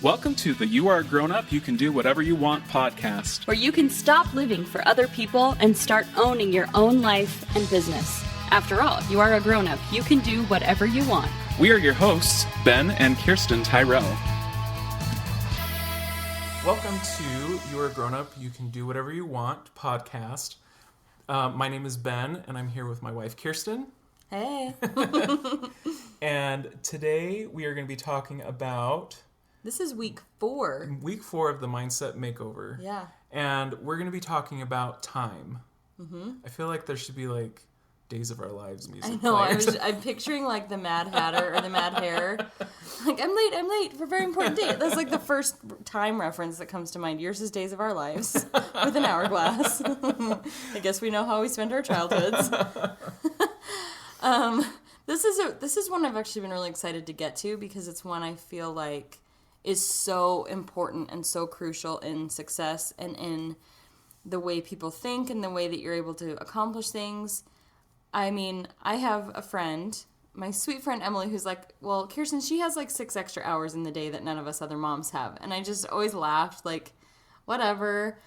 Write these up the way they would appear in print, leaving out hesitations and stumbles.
Welcome to the You Are a Grown Up, You Can Do Whatever You Want podcast. Where you can stop living for other people and start owning your own life and business. After all, if you are a grown up, you can do whatever you want. We are your hosts, Ben and Kirsten Tyrell. Welcome to You Are a Grown Up, You Can Do Whatever You Want podcast. My name is Ben, and I'm here with my wife, Kirsten. Hey. And today we are going to be talking about... This is week 4. Week 4 of the Mindset Makeover. Yeah. And we're going to be talking about time. Mm-hmm. I feel like there should be like Days of Our Lives music. I know. I'm picturing like the Mad Hatter or the Mad Hare. Like, I'm late for a very important date. That's like the first time reference that comes to mind. Yours is Days of Our Lives with an hourglass. I guess we know how we spent our childhoods. This is one I've actually been really excited to get to because it's one I feel like is so important and so crucial in success and in the way people think and the way that you're able to accomplish things. I mean, I have a friend, my sweet friend Emily, who's like, well, Kirsten, she has like 6 extra hours in the day that none of us other moms have. And I just always laughed, like, whatever.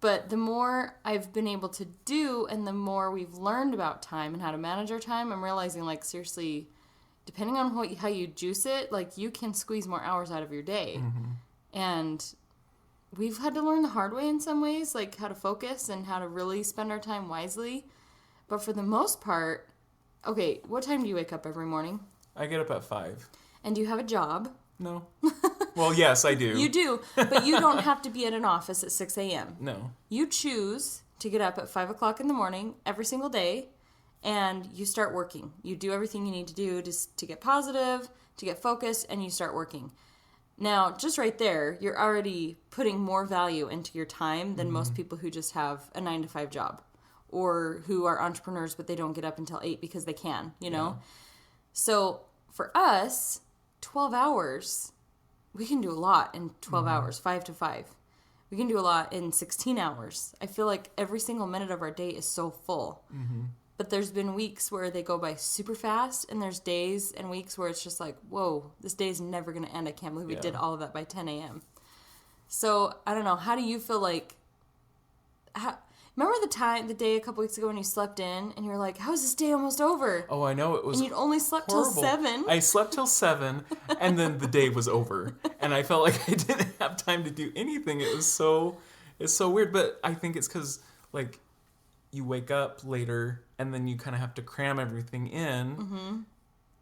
But the more I've been able to do and the more we've learned about time and how to manage our time, I'm realizing, like, seriously, depending on how you juice it, like, you can squeeze more hours out of your day. Mm-hmm. And we've had to learn the hard way in some ways, like how to focus and how to really spend our time wisely. But for the most part, okay, what time do you wake up every morning? I get up at 5. And do you have a job? No. Well, yes, I do. You do, but you don't have to be at an office at 6 a.m. No. You choose to get up at 5 o'clock in the morning every single day, and you start working. You do everything you need to do to get positive, to get focused, and you start working. Now, just right there, you're already putting more value into your time than most people who just have a 9-to-5 job or who are entrepreneurs but they don't get up until 8 because they can, you know? Yeah. So for us, 12 hours, we can do a lot in 12 hours, 5 to 5. We can do a lot in 16 hours. I feel like every single minute of our day is so full. Mm-hmm. But there's been weeks where they go by super fast, and there's days and weeks where it's just like, whoa, this day is never going to end. I can't believe we did all of that by 10 a.m. So, I don't know. How do you feel like... Remember the day a couple weeks ago when you slept in, and you're like, how is this day almost over? Oh, I know. It was And you'd only slept horrible. till 7. I slept till 7, and then the day was over. And I felt like I didn't have time to do anything. It's so weird. But I think it's because, like, you wake up later, and then you kind of have to cram everything in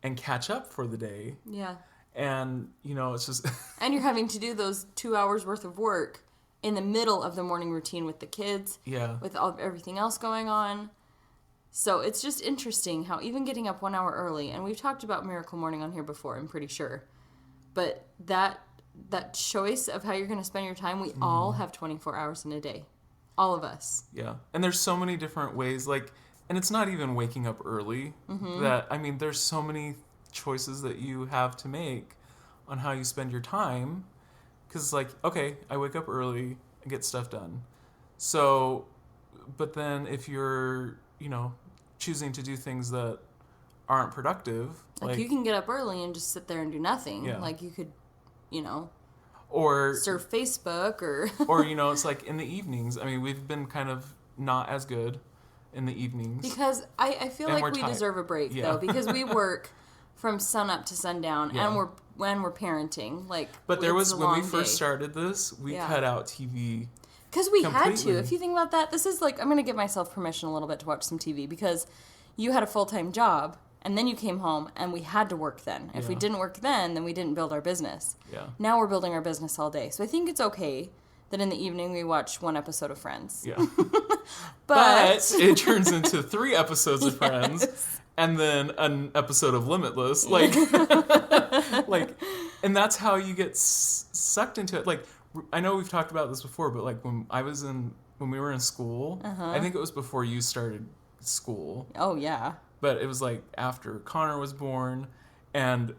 and catch up for the day. Yeah. And, you know, it's just... And you're having to do those 2 hours worth of work in the middle of the morning routine with the kids. Yeah. With everything else going on. So it's just interesting how even getting up 1 hour early, and we've talked about Miracle Morning on here before, I'm pretty sure. But that choice of how you're going to spend your time, we all have 24 hours in a day. All of us. Yeah. And there's so many different ways, like, and it's not even waking up early. That, I mean, there's so many choices that you have to make on how you spend your time. Because, like, okay, I wake up early and get stuff done. So, but then if you're, you know, choosing to do things that aren't productive. Like you can get up early and just sit there and do nothing. Yeah. Like you could, you know... Or surf Facebook or... Or, you know, it's like in the evenings. I mean, we've been kind of not as good in the evenings. Because I feel and like we deserve a break, though. Because we work from sun up to sundown, and when we're parenting. Like, but there was, when we first started this, we cut out TV. Because we had to. If you think about that, this is like, I'm going to give myself permission a little bit to watch some TV. Because you had a full-time job. And then you came home, and we had to work then. If we didn't work then we didn't build our business. Yeah. Now we're building our business all day. So I think it's okay that in the evening we watch 1 episode of Friends. Yeah. but it turns into 3 episodes of Friends, and then an episode of Limitless. Like, and that's how you get sucked into it. Like, I know we've talked about this before, but like when we were in school, I think it was before you started school. Oh, yeah. But it was like after Connor was born, and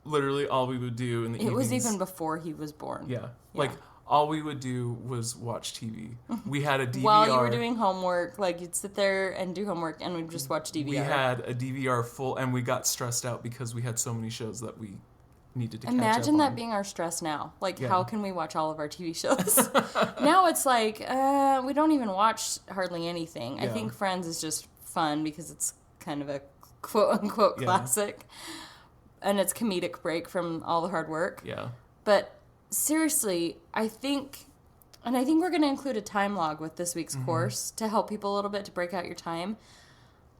literally all we would do in the evenings... It was even before he was born. Yeah. Like, all we would do was watch TV. We had a DVR. While you were doing homework, like, you'd sit there and do homework, and we'd just watch DVR. We had a DVR full, and we got stressed out because we had so many shows that we needed to catch Imagine up that on. being our stress now. Like, Yeah. how can we watch all of our TV shows? Now it's like, we don't even watch hardly anything. I Yeah. think Friends is just fun because it's kind of a quote-unquote Yeah. classic. And it's comedic break from all the hard work. Yeah. But seriously, I think we're going to include a time log with this week's course to help people a little bit to break out your time.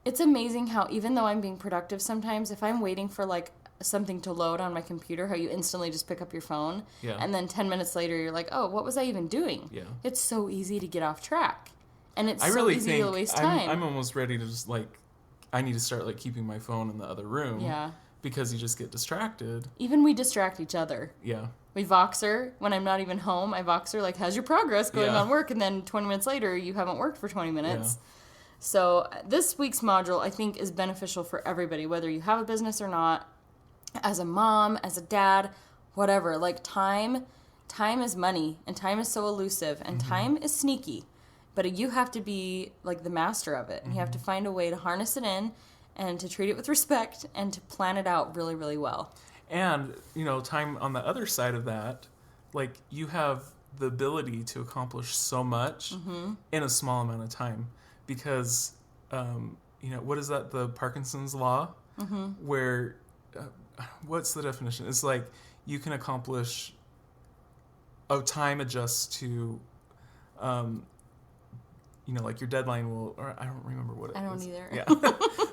It's amazing how even though I'm being productive sometimes, if I'm waiting for like something to load on my computer, how you instantly just pick up your phone. Yeah. And then 10 minutes later, you're like, oh, what was I even doing? Yeah. It's so easy to get off track. And it's I so really easy think to waste time. I'm almost ready to just like, I need to start like keeping my phone in the other room. Yeah. Because you just get distracted. Even we distract each other. Yeah. We Voxer. When I'm not even home, I Voxer like, how's your progress going Yeah. on work? And then 20 minutes later, you haven't worked for 20 minutes. Yeah. So this week's module, I think, is beneficial for everybody, whether you have a business or not, as a mom, as a dad, whatever. Like time is money, and time is so elusive, and time is sneaky. But you have to be like the master of it. And you have to find a way to harness it in and to treat it with respect and to plan it out really, really well. And, you know, time on the other side of that, like you have the ability to accomplish so much in a small amount of time. Because, you know, what is that? The Parkinson's law? Where, what's the definition? It's like you can accomplish, time adjusts to, you know, like your deadline will, or I don't remember what it is. I don't either. Yeah.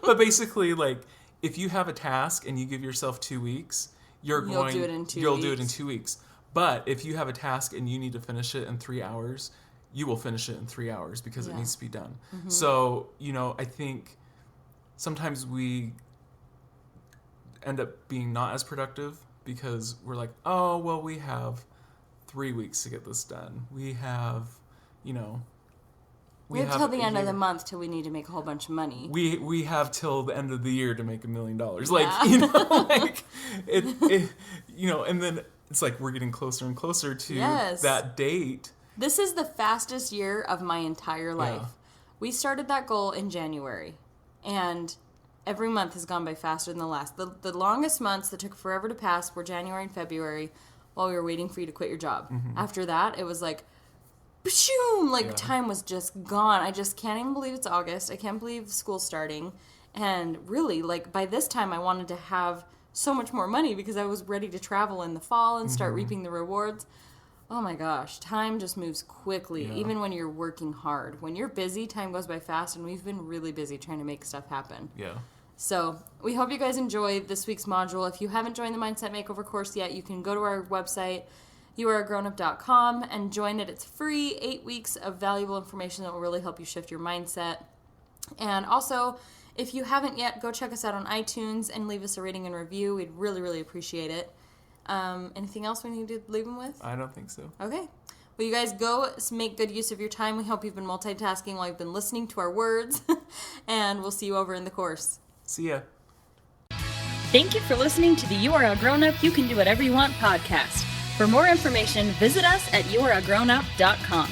But basically, like, if you have a task and you give yourself 2 weeks, you'll do it in 2 You'll do it in weeks. 2 weeks. But if you have a task and you need to finish it in 3 hours, you will finish it in 3 hours because it Yeah. needs to be done. So, you know, I think sometimes we end up being not as productive because we're like, oh, well, we have 3 weeks to get this done. We have, you know... We have till the a end of year. the month till we need to make a whole bunch of money. We have till the end of the year to make $1 million. Like, Yeah. you know, like it, you know, and then it's like we're getting closer and closer to Yes. that date. This is the fastest year of my entire life. Yeah. We started that goal in January, and every month has gone by faster than the last. The longest months that took forever to pass were January and February while we were waiting for you to quit your job. After that, it was like, pshoom, like Yeah. time was just gone. I just can't even believe it's August. I can't believe school's starting. And really, like by this time, I wanted to have so much more money because I was ready to travel in the fall and start reaping the rewards. Oh my gosh, time just moves quickly, Yeah. even when you're working hard. When you're busy, time goes by fast, and we've been really busy trying to make stuff happen. Yeah. So we hope you guys enjoyed this week's module. If you haven't joined the Mindset Makeover course yet, you can go to our website, youareagrownup.com, and join it. It's free, 8 weeks of valuable information that will really help you shift your mindset. And also, if you haven't yet, go check us out on iTunes and leave us a rating and review. We'd really, really appreciate it. Anything else we need to leave them with? I don't think so. Okay. Well, you guys go make good use of your time. We hope you've been multitasking while you've been listening to our words. And we'll see you over in the course. See ya. Thank you for listening to the You Are a Grown Up, You Can Do Whatever You Want podcast. For more information, visit us at youareagrownup.com.